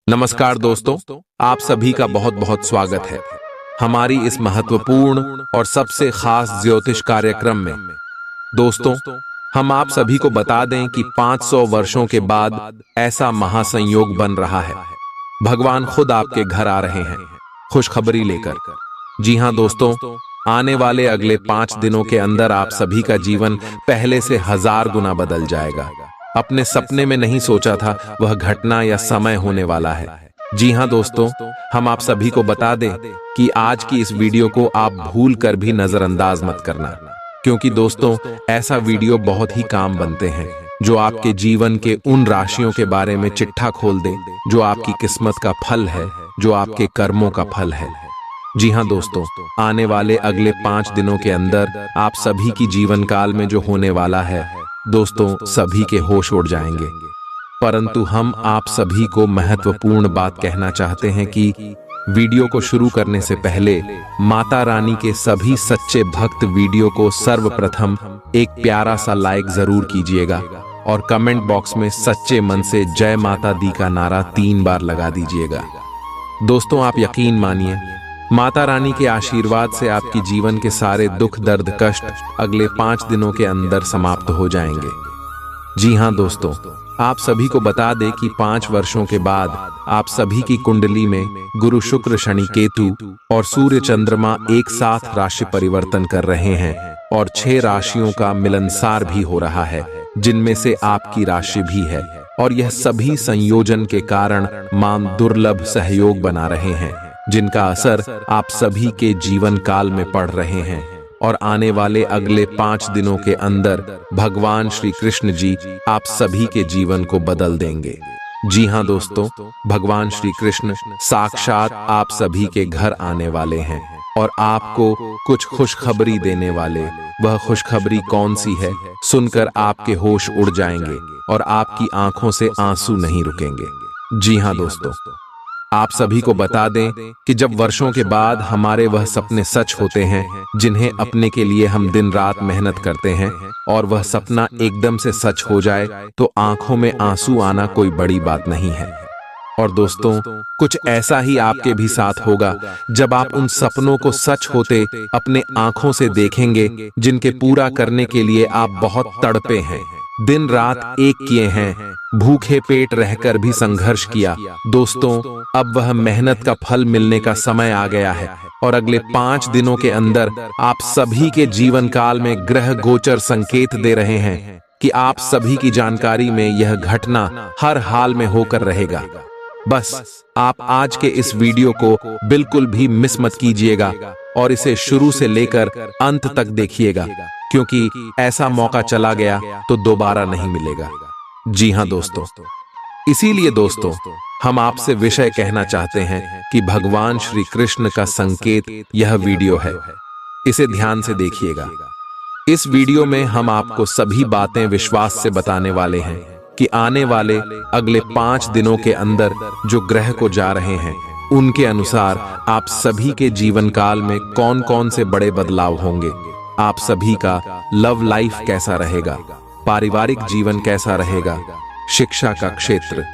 नमस्कार दोस्तों, आप सभी का बहुत बहुत स्वागत है हमारी इस महत्वपूर्ण और सबसे खास ज्योतिष कार्यक्रम में। दोस्तों, हम आप सभी को बता दें कि 500 वर्षों के बाद ऐसा महासंयोग बन रहा है। भगवान खुद आपके घर आ रहे हैं खुशखबरी लेकर। जी हां दोस्तों, आने वाले अगले 5 दिनों के अंदर आप सभी का जीवन पहले से 1000 गुना बदल जाएगा। अपने सपने में नहीं सोचा था वह घटना या समय होने वाला है। जी हां दोस्तों, हम आप सभी को बता दें कि आज की इस वीडियो को आप भूल कर भी नजरअंदाज मत करना, क्योंकि दोस्तों ऐसा वीडियो बहुत ही काम बनते हैं जो आपके जीवन के उन राशियों के बारे में चिट्ठा खोल दे जो आपकी किस्मत का फल है, जो आपके कर्मों का फल है। जी हां दोस्तों, आने वाले अगले 5 दिनों के अंदर आप सभी की जीवन काल में जो होने वाला है दोस्तों, सभी के होश उड़ जाएंगे। परंतु हम आप सभी को महत्वपूर्ण बात कहना चाहते हैं कि वीडियो को शुरू करने से पहले माता रानी के सभी सच्चे भक्त वीडियो को सर्वप्रथम एक प्यारा सा लाइक जरूर कीजिएगा और कमेंट बॉक्स में सच्चे मन से जय माता दी का नारा 3 बार लगा दीजिएगा। दोस्तों, आप यकीन मानिए, माता रानी के आशीर्वाद से आपकी जीवन के सारे दुख दर्द कष्ट अगले 5 दिनों के अंदर समाप्त हो जाएंगे। जी हां दोस्तों, आप सभी को बता दें कि 5 वर्षों के बाद आप सभी की कुंडली में गुरु शुक्र शनि केतु और सूर्य चंद्रमा एक साथ राशि परिवर्तन कर रहे हैं और 6 राशियों का मिलनसार भी हो रहा है, जिनमें से आपकी राशि भी है। और यह सभी संयोजन के कारण मां दुर्लभ सहयोग बना रहे हैं, जिनका असर आप सभी के जीवन काल में पड़ रहे हैं। और आने वाले अगले 5 दिनों के अंदर भगवान श्री कृष्ण जी आप सभी के जीवन को बदल देंगे। जी हां दोस्तों, भगवान श्री कृष्ण साक्षात आप सभी के घर आने वाले हैं और आपको कुछ खुशखबरी देने वाले। वह खुशखबरी कौन सी है, सुनकर आपके होश उड़ जाएंगे और आपकी आंखों से आंसू नहीं रुकेंगे। जी हां दोस्तों, आप सभी को बता दें कि जब वर्षों के बाद हमारे वह सपने सच होते हैं जिन्हें अपने के लिए हम दिन रात मेहनत करते हैं और वह सपना एकदम से सच हो जाए तो आंखों में आंसू आना कोई बड़ी बात नहीं है। और दोस्तों, कुछ ऐसा ही आपके भी साथ होगा जब आप उन सपनों को सच होते अपने आंखों से देखेंगे जिनके पूरा करने के लिए आप बहुत तड़पे हैं, दिन रात एक किए हैं, भूखे पेट रहकर भी संघर्ष किया। दोस्तों, अब वह मेहनत का फल मिलने का समय आ गया है और अगले 5 दिनों के अंदर आप सभी के जीवन काल में ग्रह गोचर संकेत दे रहे हैं कि आप सभी की जानकारी में यह घटना हर हाल में होकर रहेगा। बस आप आज के इस वीडियो को बिल्कुल भी मिस मत कीजिएगा और इसे शुरू से लेकर अंत तक देखिएगा, क्योंकि ऐसा मौका चला गया तो दोबारा नहीं मिलेगा। जी हां दोस्तों, इसीलिए दोस्तों हम आपसे विषय कहना चाहते हैं कि भगवान श्री कृष्ण का संकेत यह वीडियो है, इसे ध्यान से देखिएगा। इस वीडियो में हम आपको सभी बातें विश्वास से बताने वाले हैं कि आने वाले अगले 5 दिनों के अंदर जो ग्रह को जा रहे हैं उनके अनुसार आप सभी के जीवन काल में कौन कौन से बड़े बदलाव होंगे। आप सभी का लव लाइफ कैसा रहेगा, पारिवारिक जीवन कैसा रहेगा, शिक्षा का क्षेत्र,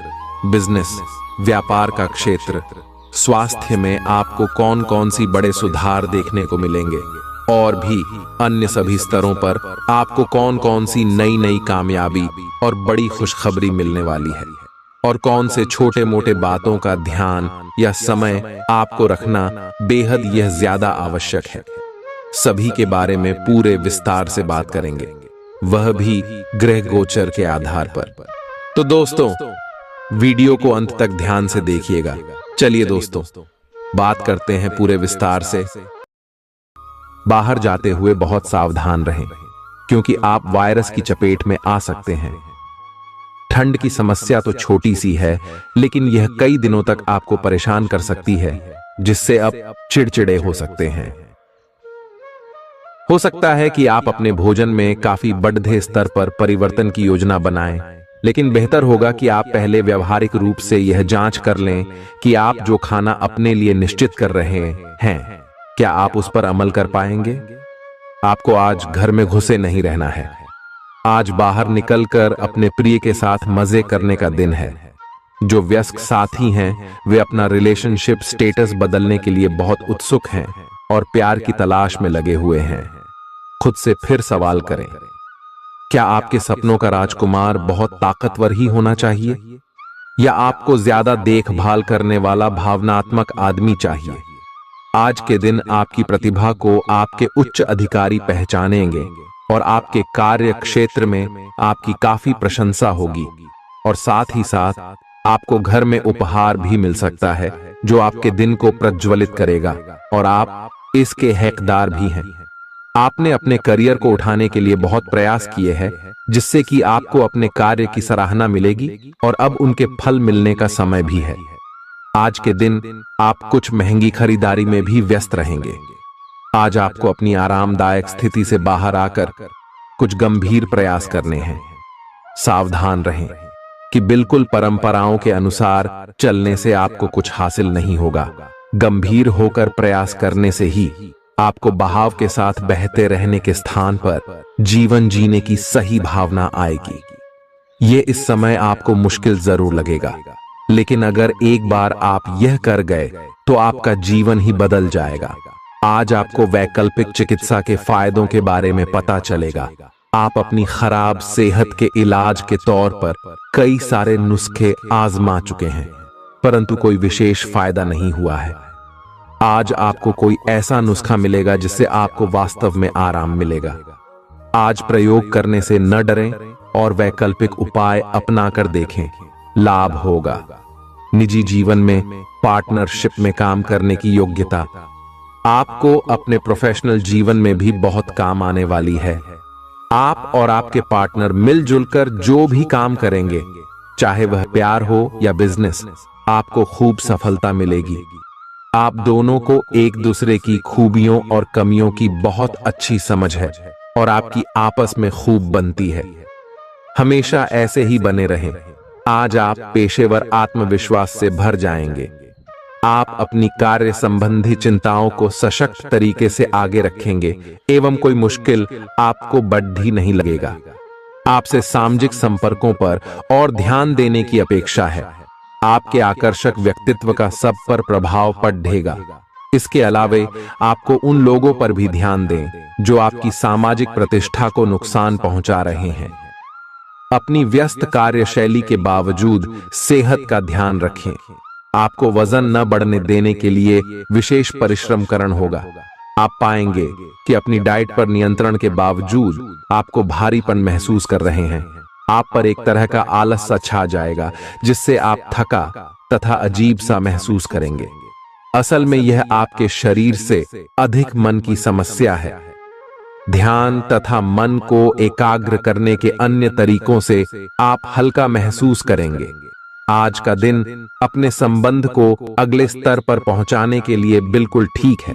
बिजनेस, व्यापार का क्षेत्र, स्वास्थ्य में आपको कौन कौन सी बड़े सुधार देखने को मिलेंगे और भी अन्य सभी स्तरों पर आपको कौन कौन सी नई नई कामयाबी और बड़ी खुशखबरी मिलने वाली है और कौन से छोटे मोटे बातों का ध्यान या समय आपको रखना बेहद यह ज्यादा आवश्यक है। सभी के बारे में पूरे विस्तार से बात करेंगे, वह भी ग्रह गोचर के आधार पर। तो दोस्तों, वीडियो को अंत तक ध्यान से देखिएगा। चलिए दोस्तों, बात करते हैं पूरे विस्तार से। बाहर जाते हुए बहुत सावधान रहें, क्योंकि आप वायरस की चपेट में आ सकते हैं। ठंड की समस्या तो छोटी सी है, लेकिन यह कई दिनों तक आपको परेशान कर सकती है, जिससे आप चिड़चिड़े हो सकते हैं। हो सकता है कि आप अपने भोजन में काफी बढ़ते स्तर पर परिवर्तन की योजना बनाएं, लेकिन बेहतर होगा कि आप पहले व्यवहारिक रूप से यह जांच कर लें कि आप जो खाना अपने लिए निश्चित कर रहे हैं, क्या आप उस पर अमल कर पाएंगे। आपको आज घर में घुसे नहीं रहना है। आज बाहर निकलकर अपने प्रिय के साथ मजे करने का दिन है। जो वयस्क साथी हैं वे अपना रिलेशनशिप स्टेटस बदलने के लिए बहुत उत्सुक हैं और प्यार की तलाश में लगे हुए हैं। खुद से फिर सवाल करें, क्या आपके सपनों का राजकुमार बहुत ताकतवर ही होना चाहिए या आपको ज्यादा देखभाल करने वाला भावनात्मक आदमी चाहिए? आज के दिन आपकी प्रतिभा को आपके उच्च अधिकारी पहचानेंगे और आपके कार्य क्षेत्र में आपकी काफी प्रशंसा होगी और साथ ही साथ आपको घर में उपहार भी मिल सकता है जो आपके दिन को प्रज्वलित करेगा और आप इसके हकदार भी हैं। आपने अपने करियर को उठाने के लिए बहुत प्रयास किए हैं जिससे कि आपको अपने कार्य की सराहना मिलेगी और अब उनके फल मिलने का समय भी है। आज के दिन आप कुछ महंगी खरीदारी में भी व्यस्त रहेंगे। आज आपको अपनी आरामदायक स्थिति से बाहर आकर कुछ गंभीर प्रयास करने हैं। सावधान रहें कि बिल्कुल परंपराओं के अनुसार चलने से आपको कुछ हासिल नहीं होगा। गंभीर होकर प्रयास करने से ही आपको बहाव के साथ बहते रहने के स्थान पर जीवन जीने की सही भावना आएगी। ये इस समय आपको मुश्किल जरूर लगेगा, लेकिन अगर एक बार आप यह कर गए तो आपका जीवन ही बदल जाएगा। आज आपको वैकल्पिक चिकित्सा के फायदों के बारे में पता चलेगा। आप अपनी खराब सेहत के इलाज के तौर पर कई सारे नुस्खे आजमा चुके हैं, परंतु कोई विशेष फायदा नहीं हुआ है। आज आपको कोई ऐसा नुस्खा मिलेगा जिससे आपको वास्तव में आराम मिलेगा। आज प्रयोग करने से न डरें और वैकल्पिक उपाय अपनाकर देखें, लाभ होगा। निजी जीवन में पार्टनरशिप में काम करने की योग्यता आपको अपने प्रोफेशनल जीवन में भी बहुत काम आने वाली है। आप और आपके पार्टनर मिलजुल कर जो भी काम करेंगे, चाहे वह प्यार हो या बिजनेस, आपको खूब सफलता मिलेगी। आप दोनों को एक दूसरे की खूबियों और कमियों की बहुत अच्छी समझ है और आपकी आपस में खूब बनती है। हमेशा ऐसे ही बने रहें। आज आप पेशेवर आत्मविश्वास से भर जाएंगे। आप अपनी कार्य संबंधी चिंताओं को सशक्त तरीके से आगे रखेंगे एवं कोई मुश्किल आपको बढ़ी नहीं लगेगा। आपसे सामाजिक संपर्कों पर और ध्यान देने की अपेक्षा है। आपके आकर्षक व्यक्तित्व का सब पर प्रभाव पड़ेगा। इसके अलावे आपको उन लोगों पर भी ध्यान दें जो आपकी सामाजिक प्रतिष्ठा को नुकसान पहुंचा रहे हैं। अपनी व्यस्त कार्यशैली के बावजूद सेहत का ध्यान रखें। आपको वजन न बढ़ने देने के लिए विशेष परिश्रम करना होगा। आप पाएंगे कि अपनी डाइट पर नियंत्रण के बावजूद आपको भारीपन महसूस कर रहे हैं। आप पर एक तरह का आलस सा छा जाएगा जिससे आप थका तथा अजीब सा महसूस करेंगे। असल में यह आपके शरीर से अधिक मन की समस्या है। ध्यान तथा मन को एकाग्र करने के अन्य तरीकों से आप हल्का महसूस करेंगे। आज का दिन अपने संबंध को अगले स्तर पर पहुंचाने के लिए बिल्कुल ठीक है।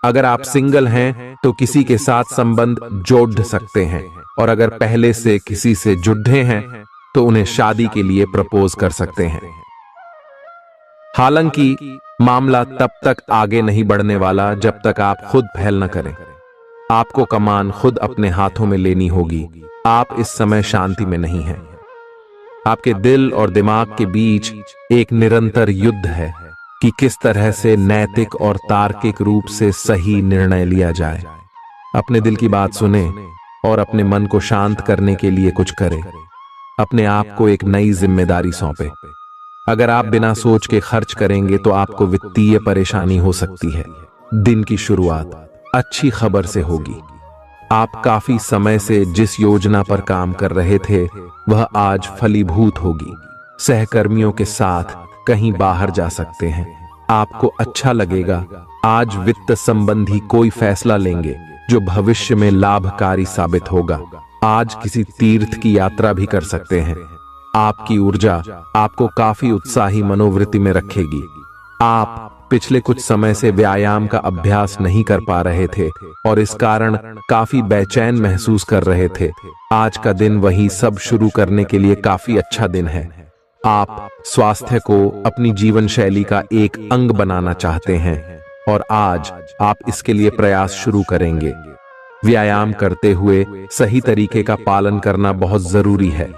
अगर आप सिंगल हैं तो किसी के साथ संबंध जोड़ सकते हैं और अगर पहले से किसी से जुड़े हैं तो उन्हें शादी के लिए प्रपोज कर सकते हैं। हालांकि मामला तब तक आगे नहीं बढ़ने वाला जब तक आप खुद पहल न करें। आपको कमान खुद अपने हाथों में लेनी होगी। आप इस समय शांति में नहीं हैं। आपके दिल और दिमाग के बीच एक निरंतर युद्ध है कि किस तरह से नैतिक और तार्किक रूप से सही निर्णय लिया जाए। अपने दिल की बात सुने और अपने मन को शांत करने के लिए कुछ करें। अपने आप को एक नई जिम्मेदारी सौंपे। अगर आप बिना सोच के खर्च करेंगे तो आपको वित्तीय परेशानी हो सकती है। दिन की शुरुआत अच्छी खबर से होगी। आप काफी समय से जिस योजना पर काम कर रहे थे वह आज फलीभूत होगी। सहकर्मियों के साथ कहीं बाहर जा सकते हैं। आपको अच्छा लगेगा। आज वित्त संबंधी कोई फैसला लेंगे जो भविष्य में लाभकारी साबित होगा। आज किसी तीर्थ की यात्रा भी कर सकते हैं। आपकी ऊर्जा आपको काफी उत्साही मनोवृत्ति में रखेगी। आप पिछले कुछ समय से व्यायाम का अभ्यास नहीं कर पा रहे थे और इस कारण काफी बेचैन महसूस कर रहे थे। आज का दिन वही सब शुरू करने के लिए काफी अच्छा दिन है। आप स्वास्थ्य को अपनी जीवन शैली का एक अंग बनाना चाहते हैं और आज आप इसके लिए प्रयास शुरू करेंगे। व्यायाम करते हुए सही तरीके का पालन करना बहुत जरूरी है।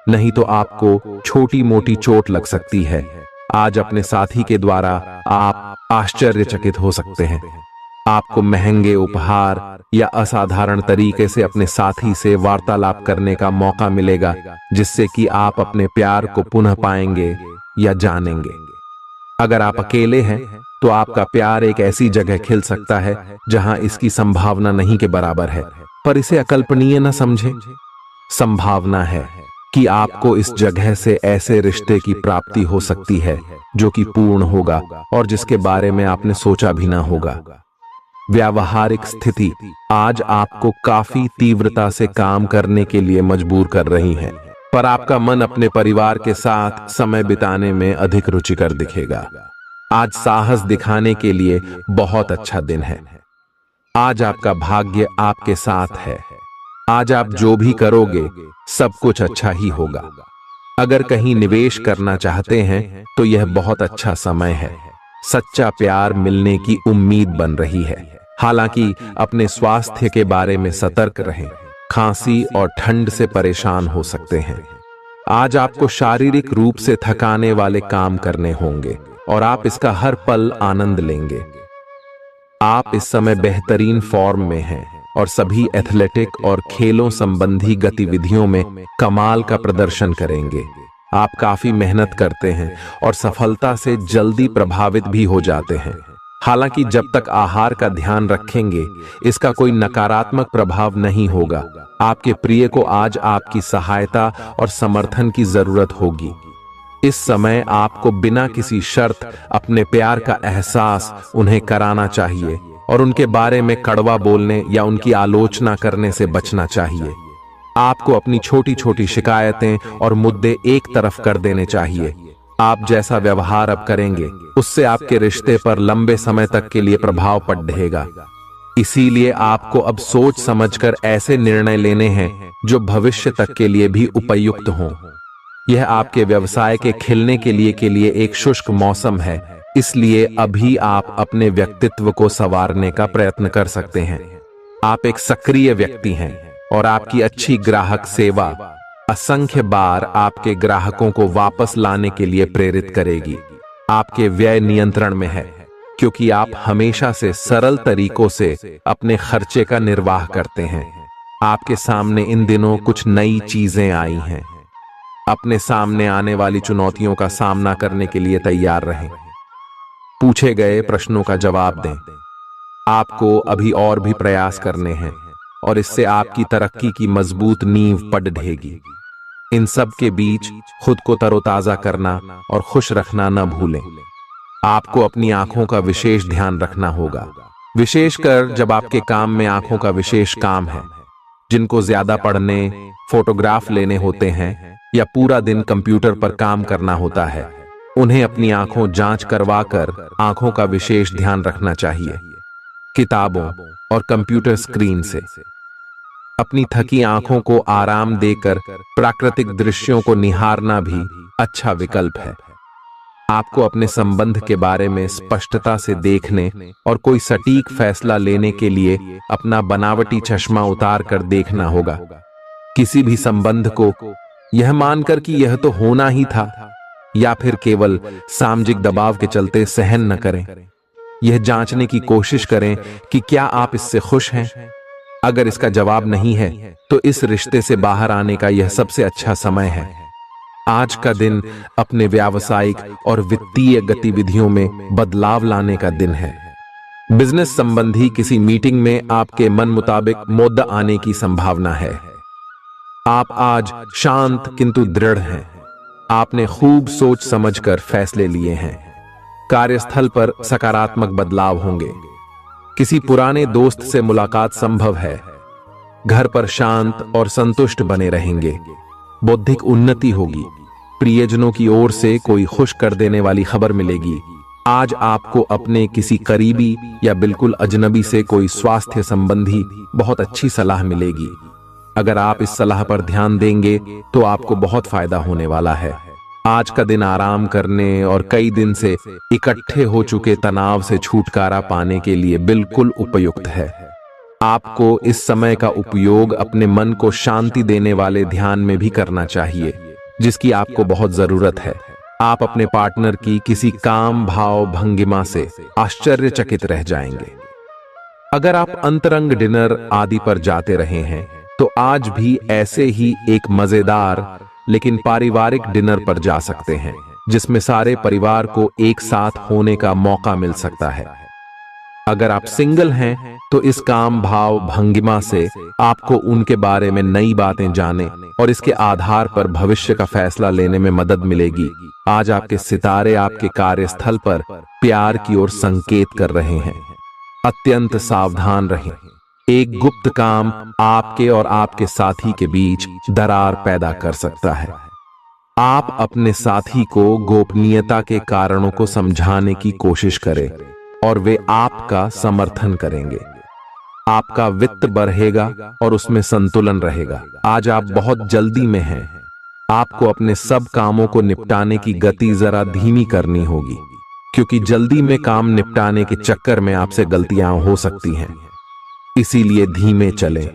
नहीं तो आपको छोटी मोटी चोट लग सकती है। आज अपने साथी के द्वारा आप आश्चर्यचकित हो सकते हैं। आपको महंगे उपहार या असाधारण तरीके से अपने साथी से वार्तालाप करने का मौका मिलेगा, जिससे कि आप अपने प्यार को पुनः पाएंगे या जानेंगे। अगर आप अकेले हैं तो आपका प्यार एक ऐसी जगह खिल सकता है जहां इसकी संभावना नहीं के बराबर है, पर इसे अकल्पनीय न समझें। संभावना है कि आपको इस जगह से ऐसे रिश्ते की प्राप्ति हो सकती है जो कि पूर्ण होगा और जिसके बारे में आपने सोचा भी ना होगा। व्यावहारिक स्थिति आज आपको काफी तीव्रता से काम करने के लिए मजबूर कर रही है, पर आपका मन अपने परिवार के साथ समय बिताने में अधिक रुचिकर दिखेगा। आज साहस दिखाने के लिए बहुत अच्छा दिन है। आज आपका भाग्य आपके साथ है। आज आप जो भी करोगे सब कुछ अच्छा ही होगा। अगर कहीं निवेश करना चाहते हैं तो यह बहुत अच्छा समय है। सच्चा प्यार मिलने की उम्मीद बन रही है। हालांकि अपने स्वास्थ्य के बारे में सतर्क रहें। खांसी और ठंड से परेशान हो सकते हैं। आज आपको शारीरिक रूप से थकाने वाले काम करने होंगे और आप इसका हर पल आनंद लेंगे। आप इस समय बेहतरीन फॉर्म में हैं और सभी एथलेटिक और खेलों संबंधी गतिविधियों में कमाल का प्रदर्शन करेंगे। आप काफी मेहनत करते हैं और सफलता से जल्दी प्रभावित भी हो जाते हैं। हालांकि जब तक आहार का ध्यान रखेंगे इसका कोई नकारात्मक प्रभाव नहीं होगा। आपके प्रिय को आज आपकी सहायता और समर्थन की जरूरत होगी। इस समय आपको बिना किसी शर्त अपने प्यार का एहसास उन्हें कराना चाहिए और उनके बारे में कड़वा बोलने या उनकी आलोचना करने से बचना चाहिए। आपको अपनी छोटी छोटी शिकायतें और मुद्दे एक तरफ कर देने चाहिए। आप जैसा व्यवहार अब करेंगे उससे आपके रिश्ते पर लंबे समय तक के लिए प्रभाव पड़ेगा। इसीलिए आपको अब सोच समझकर ऐसे निर्णय लेने हैं जो भविष्य तक के लिए भी उपयुक्त हों। यह आपके व्यवसाय के खिलने के लिए एक शुष्क मौसम है, इसलिए अभी आप अपने व्यक्तित्व को संवारने का प्रयत्न कर सकते हैं। आप एक सक्रिय व्यक्ति हैं और आपकी अच्छी ग्राहक सेवा असंख्य बार आपके ग्राहकों को वापस लाने के लिए प्रेरित करेगी। आपके व्यय नियंत्रण में है क्योंकि आप हमेशा से सरल तरीकों से अपने खर्चे का निर्वाह करते हैं। आपके सामने इन दिनों कुछ नई चीजें आई हैं। अपने सामने आने वाली चुनौतियों का सामना करने के लिए तैयार रहें। पूछे गए प्रश्नों का जवाब दें। आपको अभी और भी प्रयास करने हैं और इससे आपकी तरक्की की मजबूत नींव पड़ ढहेगी। इन सब के बीच खुद को तरोताजा करना और खुश रखना न भूलें। आपको अपनी आंखों का विशेष ध्यान रखना होगा, विशेषकर जब आपके काम में आंखों का विशेष काम है। जिनको ज्यादा पढ़ने, फोटोग्राफ लेने होते हैं या पूरा दिन कंप्यूटर पर काम करना होता है, उन्हें अपनी आंखों जांच करवाकर आंखों का विशेष ध्यान रखना चाहिए। किताबों और कंप्यूटर स्क्रीन से अपनी थकी आंखों को आराम देकर प्राकृतिक दृश्यों को निहारना भी अच्छा विकल्प है। आपको अपने संबंध के बारे में स्पष्टता से देखने और कोई सटीक फैसला लेने के लिए अपना बनावटी चश्मा उतार कर देखना होगा। किसी भी संबंध को यह मानकर कि यह तो होना ही था या फिर केवल सामाजिक दबाव के चलते सहन न करें। यह जांचने की कोशिश करें कि क्या आप इससे खुश हैं। अगर इसका जवाब नहीं है तो इस रिश्ते से बाहर आने का यह सबसे अच्छा समय है। आज का दिन अपने व्यावसायिक और वित्तीय गतिविधियों में बदलाव लाने का दिन है। बिजनेस संबंधी किसी मीटिंग में आपके मन मुताबिक मुद्दा आने की संभावना है। आप आज शांत किंतु दृढ़ हैं। आपने खूब सोच समझकर फैसले लिए हैं। कार्यस्थल पर सकारात्मक बदलाव होंगे। किसी पुराने दोस्त से मुलाकात संभव है। घर पर शांत और संतुष्ट बने रहेंगे। बौद्धिक उन्नति होगी। प्रियजनों की ओर से कोई खुश कर देने वाली खबर मिलेगी। आज आपको अपने किसी करीबी या बिल्कुल अजनबी से कोई स्वास्थ्य संबंधी बहुत अच्छी सलाह मिलेगी। अगर आप इस सलाह पर ध्यान देंगे तो आपको बहुत फायदा होने वाला है। आज का दिन आराम करने और कई दिन से इकट्ठे हो चुके तनाव से छुटकारा पाने के लिए बिल्कुल उपयुक्त है। आपको इस समय का उपयोग अपने मन को शांति देने वाले ध्यान में भी करना चाहिए। जिसकी आपको बहुत जरूरत है। आप अपने पार्टनर की किसी काम भाव भंगिमा से आश्चर्यचकित रह जाएंगे। अगर आप अंतरंग डिनर आदि पर जाते रहे हैं तो आज भी ऐसे ही एक मजेदार लेकिन पारिवारिक डिनर पर जा सकते हैं, जिसमें सारे परिवार को एक साथ होने का मौका मिल सकता है। अगर आप सिंगल हैं तो इस काम भाव भंगिमा से आपको उनके बारे में नई बातें जाने और इसके आधार पर भविष्य का फैसला लेने में मदद मिलेगी। आज आपके सितारे आपके कार्यस्थल पर प्यार की ओर संकेत कर रहे हैं। अत्यंत सावधान रहें। एक गुप्त काम आपके और आपके साथी के बीच दरार पैदा कर सकता है। आप अपने साथी को गोपनीयता के कारणों को समझाने की कोशिश करें और वे आपका समर्थन करेंगे। आपका वित्त बढ़ेगा और उसमें संतुलन रहेगा। आज आप बहुत जल्दी में हैं। आपको अपने सब कामों को निपटाने की गति जरा धीमी करनी होगी, क्योंकि जल्दी में काम निपटाने के चक्कर में आपसे गलतियां हो सकती हैं। इसीलिए धीमे चलें।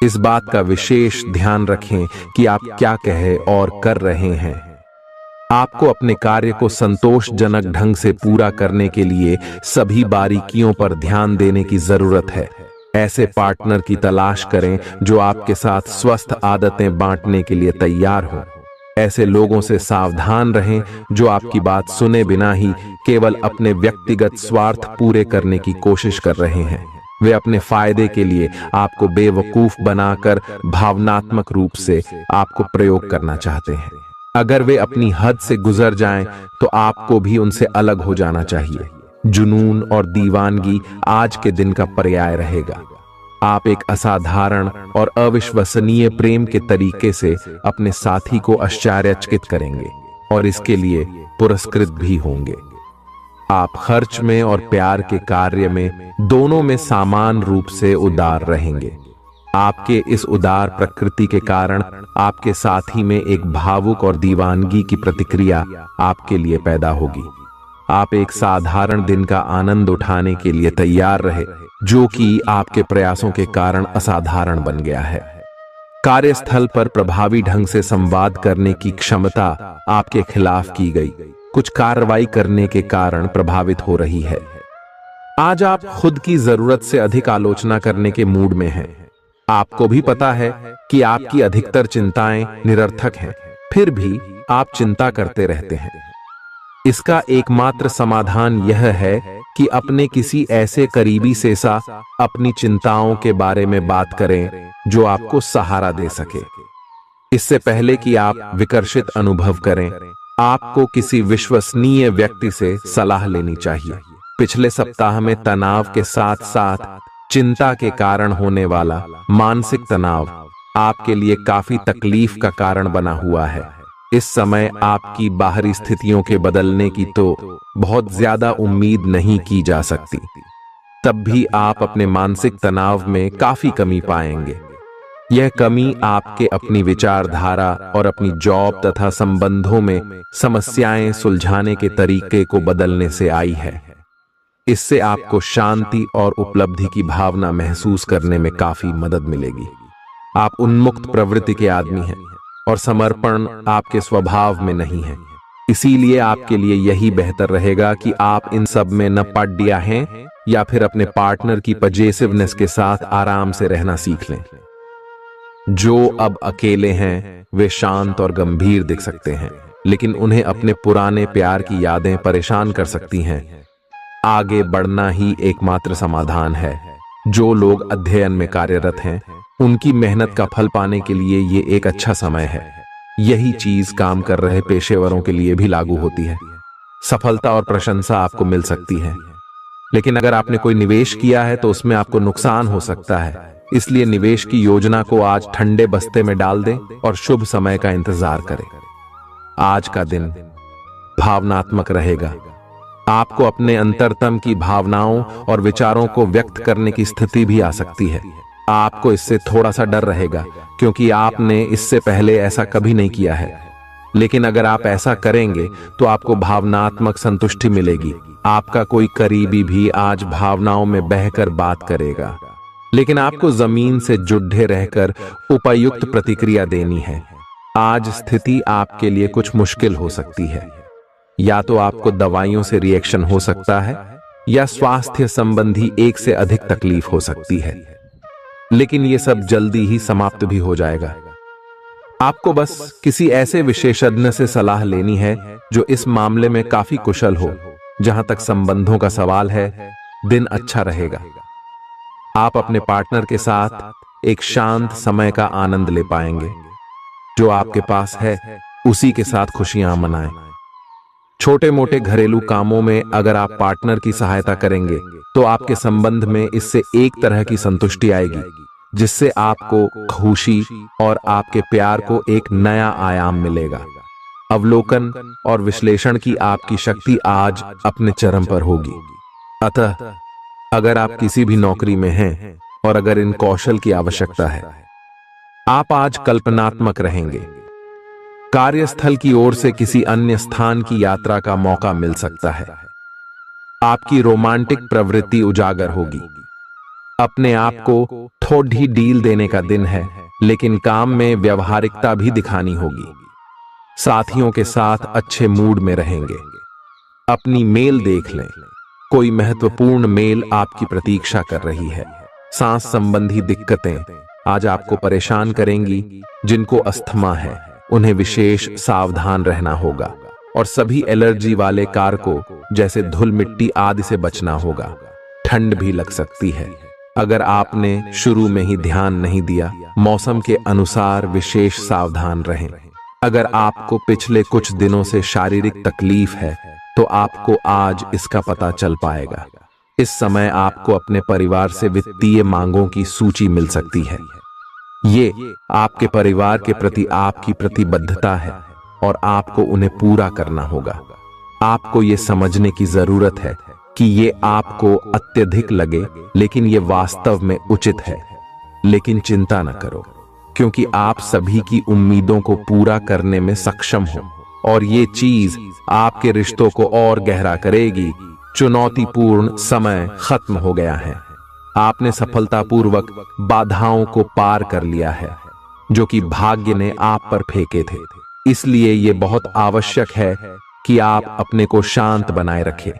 इस बात का विशेष ध्यान रखें कि आप क्या कहे और कर रहे हैं। आपको अपने कार्य को संतोषजनक ढंग से पूरा करने के लिए सभी बारीकियों पर ध्यान देने की जरूरत है। ऐसे पार्टनर की तलाश करें जो आपके साथ स्वस्थ आदतें बांटने के लिए तैयार हो। ऐसे लोगों से सावधान रहें जो आपकी बात सुने बिना ही केवल अपने व्यक्तिगत स्वार्थ पूरे करने की कोशिश कर रहे हैं। वे अपने फायदे के लिए आपको बेवकूफ बनाकर भावनात्मक रूप से आपको प्रयोग करना चाहते हैं। अगर वे अपनी हद से गुजर जाएं तो आपको भी उनसे अलग हो जाना चाहिए। जुनून और दीवानगी आज के दिन का पर्याय रहेगा। आप एक असाधारण और अविश्वसनीय प्रेम के तरीके से अपने साथी को आश्चर्यचकित करेंगे और इसके लिए पुरस्कृत भी होंगे। आप खर्च में और प्यार के कार्य में दोनों में समान रूप से उदार रहेंगे। आपके इस उदार प्रकृति के कारण आपके साथी में एक भावुक और दीवानगी की प्रतिक्रिया आपके लिए पैदा होगी। आप एक साधारण दिन का आनंद उठाने के लिए तैयार रहे, जो कि आपके प्रयासों के कारण असाधारण बन गया है। कार्यस्थल पर प्रभावी ढंग से संवाद करने की क्षमता आपके खिलाफ की गई कुछ कार्रवाई करने के कारण प्रभावित हो रही है। आज आप खुद की जरूरत से अधिक आलोचना करने के मूड में हैं। आपको भी पता है कि आपकी अधिकतर चिंताएं निरर्थक हैं, फिर भी आप चिंता करते रहते हैं। इसका एकमात्र समाधान यह है कि अपने किसी ऐसे करीबी से अपनी चिंताओं के बारे में बात करें जो आपको सहारा दे सके। इससे पहले कि आप विकर्षित अनुभव करें, आपको किसी विश्वसनीय व्यक्ति से सलाह लेनी चाहिए। पिछले सप्ताह में तनाव के साथ साथ चिंता के कारण होने वाला मानसिक तनाव आपके लिए काफी तकलीफ का कारण बना हुआ है। इस समय आपकी बाहरी स्थितियों के बदलने की तो बहुत ज्यादा उम्मीद नहीं की जा सकती। तब भी आप अपने मानसिक तनाव में काफी कमी पाएंगे। यह कमी आपके अपनी विचारधारा और अपनी जॉब तथा संबंधों में समस्याएं सुलझाने के तरीके को बदलने से आई है। इससे आपको शांति और उपलब्धि की भावना महसूस करने में काफी मदद मिलेगी। आप उन्मुक्त प्रवृत्ति के आदमी हैं और समर्पण आपके स्वभाव में नहीं है। इसीलिए आपके लिए यही बेहतर रहेगा कि आप इन सब में न पड़ हैं या फिर अपने पार्टनर की पजेसिवनेस के साथ आराम से रहना सीख लें। जो अब अकेले हैं वे शांत और गंभीर दिख सकते हैं, लेकिन उन्हें अपने पुराने प्यार की यादें परेशान कर सकती हैं। आगे बढ़ना ही एकमात्र समाधान है। जो लोग अध्ययन में कार्यरत हैं उनकी मेहनत का फल पाने के लिए ये एक अच्छा समय है। यही चीज काम कर रहे पेशेवरों के लिए भी लागू होती है। सफलता और प्रशंसा आपको मिल सकती है, लेकिन अगर आपने कोई निवेश किया है तो उसमें आपको नुकसान हो सकता है। इसलिए निवेश की योजना को आज ठंडे बस्ते में डाल दें और शुभ समय का इंतजार करें। आज का दिन भावनात्मक रहेगा। आपको अपने अंतरतम की भावनाओं और विचारों को व्यक्त करने की स्थिति भी आ सकती है। आपको इससे थोड़ा सा डर रहेगा क्योंकि आपने इससे पहले ऐसा कभी नहीं किया है, लेकिन अगर आप ऐसा करेंगे तो आपको भावनात्मक संतुष्टि मिलेगी। आपका कोई करीबी भी आज भावनाओं में बहकर बात करेगा, लेकिन आपको जमीन से जुड़े रहकर उपयुक्त प्रतिक्रिया देनी है। आज स्थिति आपके लिए कुछ मुश्किल हो सकती है। या तो आपको दवाइयों से रिएक्शन हो सकता है या स्वास्थ्य संबंधी एक से अधिक तकलीफ हो सकती है, लेकिन यह सब जल्दी ही समाप्त भी हो जाएगा। आपको बस किसी ऐसे विशेषज्ञ से सलाह लेनी है जो इस मामले में काफी कुशल हो। जहां तक संबंधों का सवाल है, दिन अच्छा रहेगा। आप अपने पार्टनर के साथ एक शांत समय का आनंद ले पाएंगे। जो आपके पास है उसी के साथ खुशियां मनाएं। छोटे मोटे घरेलू कामों में अगर आप पार्टनर की सहायता करेंगे तो आपके संबंध में इससे एक तरह की संतुष्टि आएगी, जिससे आपको खुशी और आपके प्यार को एक नया आयाम मिलेगा। अवलोकन और विश्लेषण की आपकी शक्ति आज अपने चरम पर होगी। अतः अगर आप किसी भी नौकरी में हैं और अगर इन कौशल की आवश्यकता है, आप आज कल्पनात्मक रहेंगे। कार्यस्थल की ओर से किसी अन्य स्थान की यात्रा का मौका मिल सकता है। आपकी रोमांटिक प्रवृत्ति उजागर होगी। अपने आप को थोड़ी डील देने का दिन है, लेकिन काम में व्यवहारिकता भी दिखानी होगी। साथियों के साथ अच्छे मूड में रहेंगे। अपनी मेल देख लें। कोई महत्वपूर्ण मेल आपकी प्रतीक्षा कर रही है। सांस संबंधी दिक्कतें आज आपको परेशान करेंगी। जिनको अस्थमा है उन्हें विशेष सावधान रहना होगा और सभी एलर्जी वाले कारकों जैसे धूल मिट्टी आदि से बचना होगा। ठंड भी लग सकती है। अगर आपने शुरू में ही ध्यान नहीं दिया, मौसम के अनुसार विशेष सावधान रहें। अगर आपको पिछले कुछ दिनों से शारीरिक तकलीफ है तो आपको आज इसका पता चल पाएगा। इस समय आपको अपने परिवार से वित्तीय मांगों की सूची मिल सकती है। ये आपके परिवार के प्रति आपकी प्रतिबद्धता है और आपको उन्हें पूरा करना होगा। आपको ये समझने की जरूरत है कि ये आपको अत्यधिक लगे, लेकिन ये वास्तव में उचित है। लेकिन चिंता न करो, क्योंकि आप सभी की उम्मीदों को पूरा करने में सक्षम हो और ये चीज आपके रिश्तों को और गहरा करेगी। चुनौतीपूर्ण समय खत्म हो गया है। आपने सफलतापूर्वक बाधाओं को पार कर लिया है जो कि भाग्य ने आप पर फेंके थे। इसलिए ये बहुत आवश्यक है कि आप अपने को शांत बनाए रखें।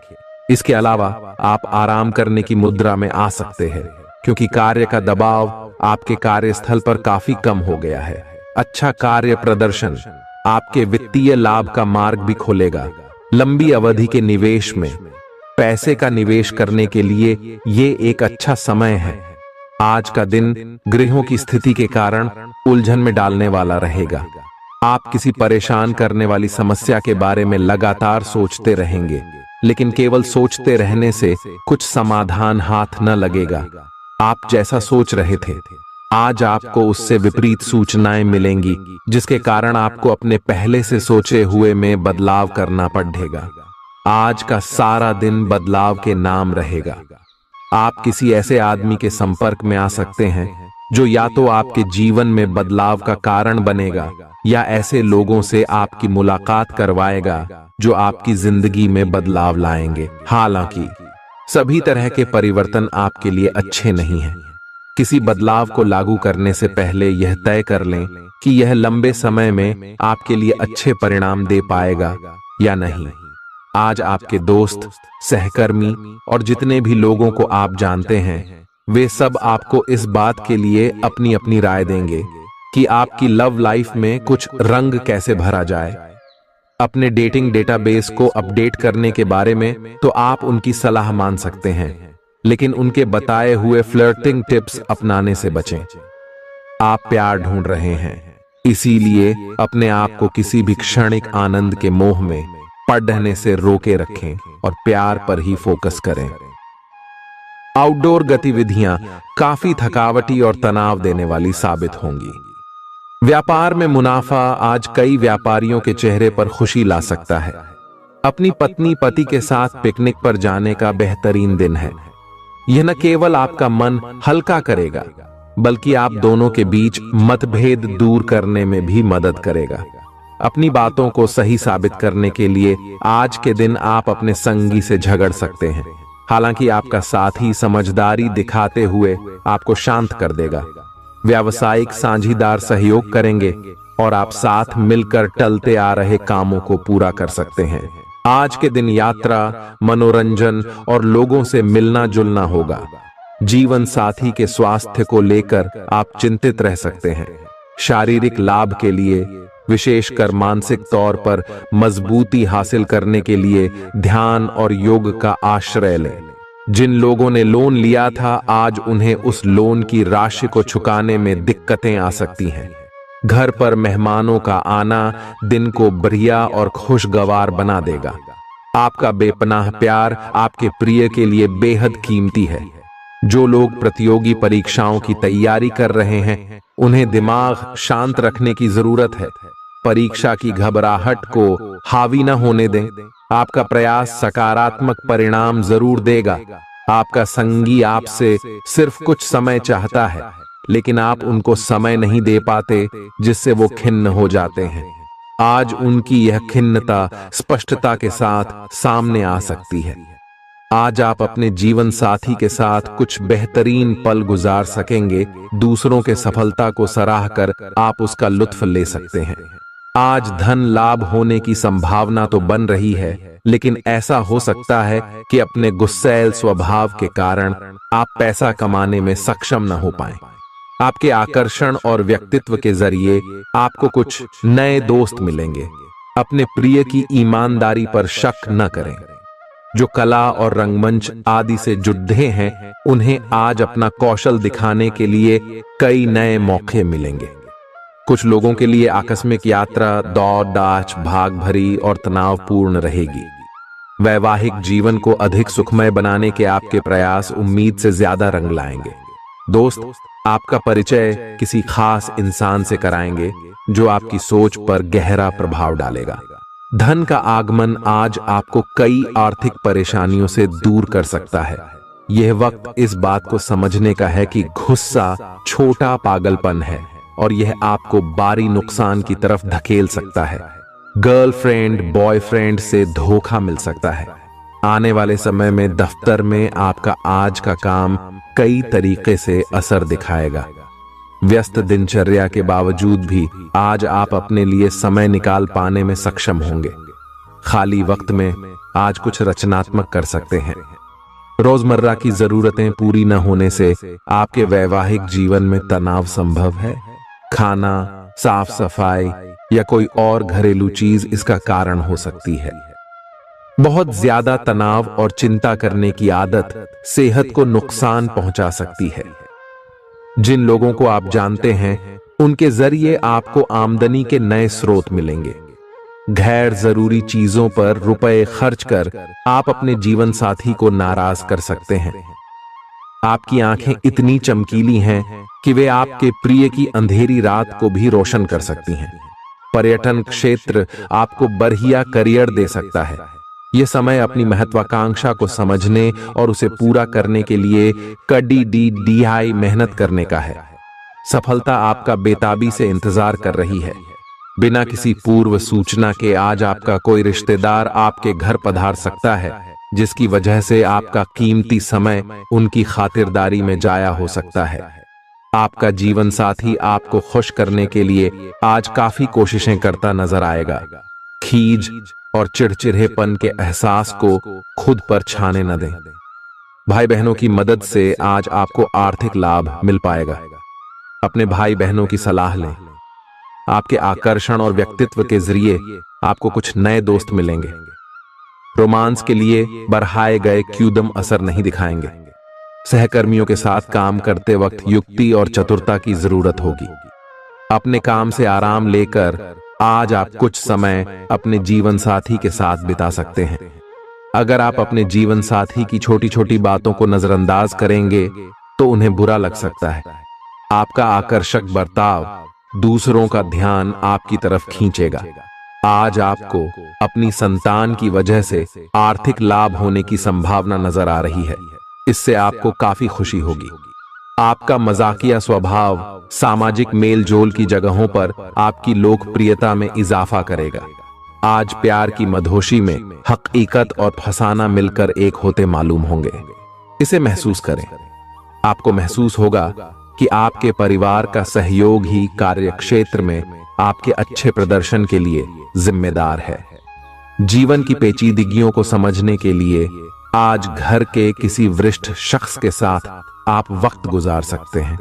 इसके अलावा आप आराम करने की मुद्रा में आ सकते हैं, क्योंकि कार्य का दबाव आपके कार्यस्थल पर काफी कम हो गया है। अच्छा कार्य प्रदर्शन आपके वित्तीय लाभ का मार्ग भी खोलेगा। लंबी अवधि के निवेश में पैसे का निवेश करने के लिए ये एक अच्छा समय है। आज का दिन गृहों की स्थिति के कारण उलझन में डालने वाला रहेगा। आप किसी परेशान करने वाली समस्या के बारे में लगातार सोचते रहेंगे, लेकिन केवल सोचते रहने से कुछ समाधान हाथ न लगेगा। आप जैसा सोच रहे थे, आज आपको उससे विपरीत सूचनाएं मिलेंगी, जिसके कारण आपको अपने पहले से सोचे हुए में बदलाव करना पड़ेगा। आज का सारा दिन बदलाव के नाम रहेगा। आप किसी ऐसे आदमी के संपर्क में आ सकते हैं जो या तो आपके जीवन में बदलाव का कारण बनेगा या ऐसे लोगों से आपकी मुलाकात करवाएगा जो आपकी जिंदगी में बदलाव लाएंगे। हालांकि सभी तरह के परिवर्तन आपके लिए अच्छे नहीं हैं। किसी बदलाव को लागू करने से पहले यह तय कर लें कि यह लंबे समय में आपके लिए अच्छे परिणाम दे पाएगा या नहीं। आज आपके दोस्त, सहकर्मी और जितने भी लोगों को आप जानते हैं, वे सब आपको इस बात के लिए अपनी अपनी राय देंगे कि आपकी लव लाइफ में कुछ रंग कैसे भरा जाए। अपने डेटिंग डेटाबेस को अपडेट करने के बारे में तो आप उनकी सलाह मान सकते हैं, लेकिन उनके बताए हुए फ्लर्टिंग टिप्स अपनाने से बचें। आप प्यार ढूंढ रहे हैं, इसीलिए अपने आप को किसी भी क्षणिक आनंद के मोह में पड़ने से रोके रखें और प्यार पर ही फोकस करें। आउटडोर गतिविधियां काफी थकावटी और तनाव देने वाली साबित होंगी। व्यापार में मुनाफा आज कई व्यापारियों के चेहरे पर खुशी ला सकता है। अपनी पत्नी पति के साथ पिकनिक पर जाने का बेहतरीन दिन है। यह न केवल आपका मन हल्का करेगा, बल्कि आप दोनों के बीच मतभेद दूर करने में भी मदद करेगा। अपनी बातों को सही साबित करने के लिए आज के दिन आप अपने संगी से झगड़ सकते हैं। हालांकि आपका साथी समझदारी दिखाते हुए आपको शांत कर देगा। व्यावसायिक साझीदार सहयोग करेंगे और आप साथ मिलकर टलते आ रहे कामों को पूरा कर सकते हैं। आज के दिन यात्रा, मनोरंजन और लोगों से मिलना जुलना होगा। जीवन साथी के स्वास्थ्य को लेकर आप चिंतित रह सकते हैं। शारीरिक लाभ के लिए, विशेषकर मानसिक तौर पर मजबूती हासिल करने के लिए ध्यान और योग का आश्रय लें। जिन लोगों ने लोन लिया था, आज उन्हें उस लोन की राशि को चुकाने में दिक्कतें आ सकती हैं। घर पर मेहमानों का आना दिन को बढ़िया और खुशगवार बना देगा। आपका बेपनाह प्यार आपके प्रिय के लिए बेहद कीमती है। जो लोग प्रतियोगी परीक्षाओं की तैयारी कर रहे हैं, उन्हें दिमाग शांत रखने की जरूरत है। परीक्षा की घबराहट को हावी न होने दें। आपका प्रयास सकारात्मक परिणाम जरूर देगा। आपका संगी आपसे सिर्फ कुछ समय चाहता है, लेकिन आप उनको समय नहीं दे पाते, जिससे वो खिन्न हो जाते हैं। आज उनकी यह खिन्नता स्पष्टता के साथ सामने आ सकती है। आज आप अपने जीवन साथी के साथ कुछ बेहतरीन पल गुजार सकेंगे। दूसरों के सफलता को सराहकर आप उसका लुत्फ ले सकते हैं। आज धन लाभ होने की संभावना तो बन रही है, लेकिन ऐसा हो सकता है कि अपने गुस्सैल स्वभाव के कारण आप पैसा कमाने में सक्षम न हो पाएं। आपके आकर्षण और व्यक्तित्व के जरिए आपको कुछ नए दोस्त मिलेंगे। अपने प्रिय की ईमानदारी पर शक न करें। जो कला और रंगमंच आदि से जुड़े हैं, उन्हें आज अपना कौशल दिखाने के लिए कई नए मौके मिलेंगे। कुछ लोगों के लिए आकस्मिक यात्रा दौड़ दाच भाग भरी और तनावपूर्ण रहेगी। वैवाहिक जीवन को अधिक सुखमय बनाने के आपके प्रयास उम्मीद से ज्यादा रंग लाएंगे। दोस्त आपका परिचय किसी खास इंसान से कराएंगे, जो आपकी सोच पर गहरा प्रभाव डालेगा। धन का आगमन आज आपको कई आर्थिक परेशानियों से दूर कर सकता है। यह वक्त इस बात को समझने का है कि गुस्सा छोटा पागलपन है और यह आपको भारी नुकसान की तरफ धकेल सकता है। गर्लफ्रेंड बॉयफ्रेंड से धोखा मिल सकता है। आने वाले समय में दफ्तर में आपका आज का काम कई तरीके से असर दिखाएगा। व्यस्त दिनचर्या के बावजूद भी आज आप अपने लिए समय निकाल पाने में सक्षम होंगे। खाली वक्त में आज कुछ रचनात्मक कर सकते हैं। रोजमर्रा की जरूरतें पूरी न होने से आपके वैवाहिक जीवन में तनाव संभव है। खाना, साफ सफाई या कोई और घरेलू चीज इसका कारण हो सकती है। बहुत ज्यादा तनाव और चिंता करने की आदत सेहत को नुकसान पहुंचा सकती है। जिन लोगों को आप जानते हैं, उनके जरिए आपको आमदनी के नए स्रोत मिलेंगे। गैर जरूरी चीजों पर रुपए खर्च कर आप अपने जीवन साथी को नाराज कर सकते हैं। आपकी आंखें इतनी चमकीली हैं कि वे आपके प्रिय की अंधेरी रात को भी रोशन कर सकती हैं। पर्यटन क्षेत्र आपको बढ़िया करियर दे सकता है। यह समय अपनी महत्वाकांक्षा को समझने और उसे पूरा करने के लिए कड़ी मेहनत करने का है। सफलता आपका बेताबी से इंतजार कर रही है। बिना किसी पूर्व सूचना के आज आपका कोई रिश्तेदार आपके घर पधार सकता है, जिसकी वजह से आपका कीमती समय उनकी खातिरदारी में जाया हो सकता है। आपका जीवन साथी आपको खुश करने के लिए आज काफी कोशिशें करता नजर आएगा। खीज और चिड़चिड़ेपन के एहसास को खुद पर छाने न दें। भाई बहनों की मदद से आज आपको आर्थिक लाभ मिल पाएगा। अपने भाई बहनों की सलाह लें। आपके आकर्षण और व्यक्तित्व के जरिए आपको कुछ नए दोस्त मिलेंगे। रोमांस के लिए बढ़ाए गए क्यूदम असर नहीं दिखाएंगे। सहकर्मियों के साथ काम करते वक्त युक्ति और चतुरता की जरूरत होगी। अपने काम से आराम लेकर आज आप कुछ समय अपने जीवन साथी के साथ बिता सकते हैं। अगर आप अपने जीवन साथी की छोटी छोटी बातों को नजरअंदाज करेंगे तो उन्हें बुरा लग सकता है। आपका आकर्षक बर्ताव दूसरों का ध्यान आपकी तरफ खींचेगा। आज आपको अपनी संतान की वजह से आर्थिक लाभ होने की संभावना नजर आ रही है। इससे आपको काफी खुशी होगी। आपका मजाकिया स्वभाव सामाजिक मेल जोल की जगहों पर आपकी लोकप्रियता में इजाफा करेगा। आज प्यार की मधोशी में हकीकत और फसाना मिलकर एक होते मालूम होंगे। इसे महसूस करें। आपको महसूस होगा कि आपके परिवार का सहयोग ही कार्यक्षेत्र में आपके अच्छे प्रदर्शन के लिए जिम्मेदार है। जीवन की पेचीदगियों को समझने के लिए आज घर के किसी वरिष्ठ शख्स के साथ आप वक्त गुजार सकते हैं।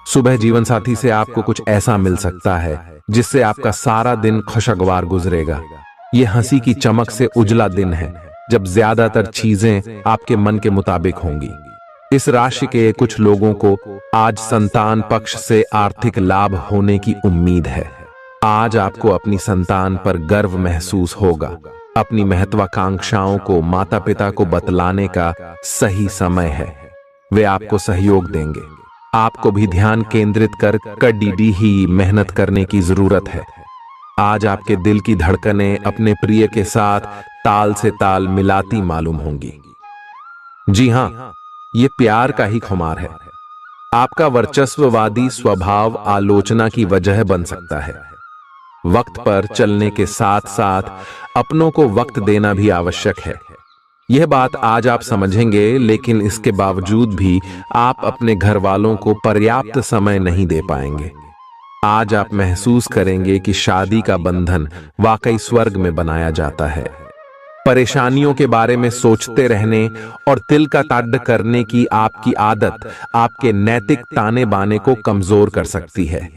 सुबह जीवन साथी से आपको कुछ ऐसा मिल सकता है जिससे आपका सारा दिन खुशगवार गुजरेगा। यह हंसी की चमक से उजला दिन है जब ज्यादातर चीजें आपके मन के मुताबिक होंगी। इस राशि के कुछ लोगों को आज संतान पक्ष से आर्थिक लाभ होने की उम्मीद है। आज आपको अपनी संतान पर गर्व महसूस होगा। अपनी महत्वाकांक्षाओं को माता पिता को बतलाने का सही समय है। वे आपको सहयोग देंगे। आपको भी ध्यान केंद्रित कर कड़ी ही मेहनत करने की जरूरत है। आज आपके दिल की धड़कनें अपने प्रिय के साथ ताल से ताल मिलाती मालूम होंगी। जी हां, ये प्यार का ही खुमार है। आपका वर्चस्ववादी स्वभाव आलोचना की वजह बन सकता है। वक्त पर चलने के साथ साथ अपनों को वक्त देना भी आवश्यक है। यह बात आज आप समझेंगे, लेकिन इसके बावजूद भी आप अपने घर वालों को पर्याप्त समय नहीं दे पाएंगे। आज आप महसूस करेंगे कि शादी का बंधन वाकई स्वर्ग में बनाया जाता है। परेशानियों के बारे में सोचते रहने और तिल का ताड़ करने की आपकी आदत आपके नैतिक ताने बाने को कमजोर कर सकती है।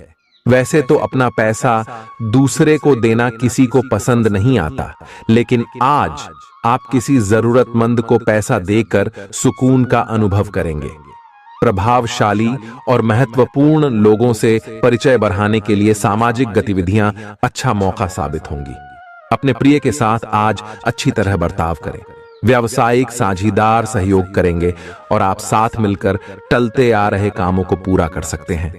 वैसे तो अपना पैसा दूसरे को देना किसी को पसंद नहीं आता, लेकिन आज आप किसी जरूरतमंद को पैसा देकर सुकून का अनुभव करेंगे। प्रभावशाली और महत्वपूर्ण लोगों से परिचय बढ़ाने के लिए सामाजिक गतिविधियां अच्छा मौका साबित होंगी। अपने प्रिय के साथ आज अच्छी तरह बर्ताव करें। व्यावसायिक साझीदार सहयोग करेंगे और आप साथ मिलकर टलते आ रहे कामों को पूरा कर सकते हैं।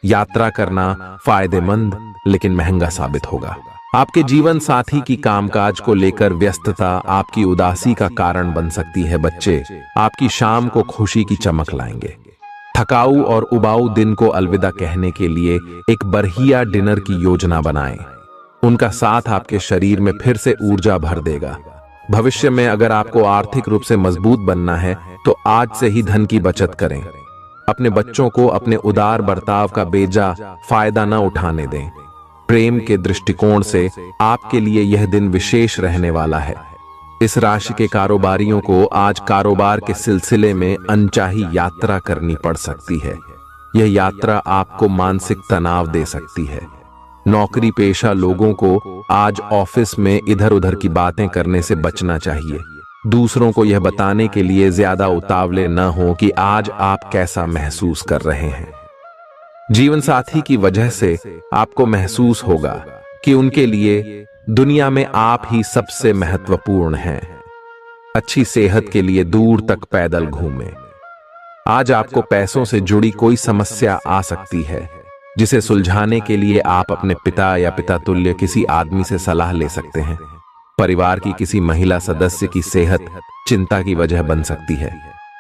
यात्रा करना फायदेमंद लेकिन महंगा साबित होगा। आपके जीवन साथी की कामकाज को लेकर व्यस्तता आपकी उदासी का कारण बन सकती है। बच्चे आपकी शाम को खुशी की चमक लाएंगे। थकाऊ और उबाऊ दिन को अलविदा कहने के लिए एक बढ़िया डिनर की योजना बनाएं। उनका साथ आपके शरीर में फिर से ऊर्जा भर देगा। भविष्य में अगर आपको आर्थिक रूप से मजबूत बनना है तो आज से ही धन की बचत करें। अपने बच्चों को अपने उदार बर्ताव का बेजा फायदा न उठाने दें। प्रेम के दृष्टिकोण से आपके लिए यह दिन विशेष रहने वाला है। इस राशि के कारोबारियों को आज कारोबार के सिलसिले में अनचाही यात्रा करनी पड़ सकती है। यह यात्रा आपको मानसिक तनाव दे सकती है। नौकरी पेशा लोगों को आज ऑफिस में इधर उधर की बातें करने से बचना चाहिए। दूसरों को यह बताने के लिए ज्यादा उतावले न हो कि आज आप कैसा महसूस कर रहे हैं। जीवन साथी की वजह से आपको महसूस होगा कि उनके लिए दुनिया में आप ही सबसे महत्वपूर्ण हैं। अच्छी सेहत के लिए दूर तक पैदल घूमें। आज आपको पैसों से जुड़ी कोई समस्या आ सकती है जिसे सुलझाने के लिए आप अपने पिता या पिता तुल्य किसी आदमी से सलाह ले सकते हैं। परिवार की किसी महिला सदस्य की सेहत चिंता की वजह बन सकती है।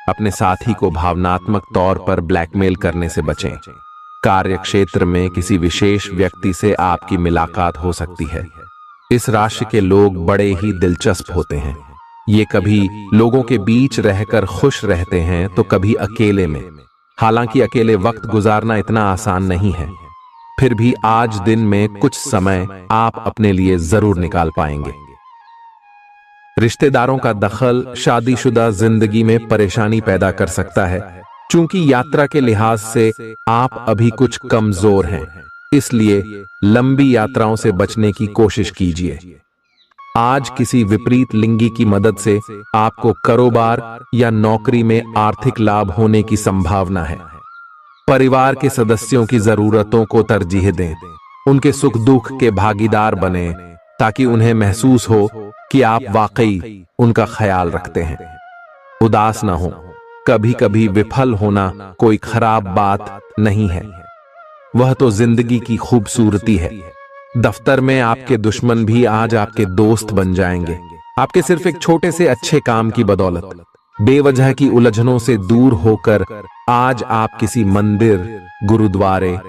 अपने साथी को भावनात्मक तौर पर ब्लैकमेल करने से बचें। कार्य क्षेत्र में किसी विशेष व्यक्ति से आपकी मुलाकात हो सकती है। इस राशि के लोग बड़े ही दिलचस्प होते हैं। ये कभी लोगों के बीच रहकर खुश रहते हैं तो कभी अकेले में। हालांकि अकेले वक्त गुजारना इतना आसान नहीं है, फिर भी आज दिन में कुछ समय आप अपने लिए जरूर निकाल पाएंगे। रिश्तेदारों का दखल शादीशुदा जिंदगी में परेशानी पैदा कर सकता है। चूंकि यात्रा के लिहाज से आप अभी कुछ कमजोर हैं, इसलिए लंबी यात्राओं से बचने की कोशिश कीजिए। आज किसी विपरीत लिंगी की मदद से आपको कारोबार या नौकरी में आर्थिक लाभ होने की संभावना है। परिवार के सदस्यों की जरूरतों को तरजीह दें। उनके सुख दुख के भागीदार बने ताकि उन्हें महसूस हो कि आप वाकई उनका ख्याल रखते हैं। उदास ना हो। कभी कभी विफल होना कोई खराब बात नहीं है, वह तो जिंदगी की खूबसूरती है। दफ्तर में आपके दुश्मन भी आज आपके दोस्त बन जाएंगे, आपके सिर्फ एक छोटे से अच्छे काम की बदौलत। बेवजह की उलझनों से दूर होकर आज आप किसी मंदिर, गुरुद्वारे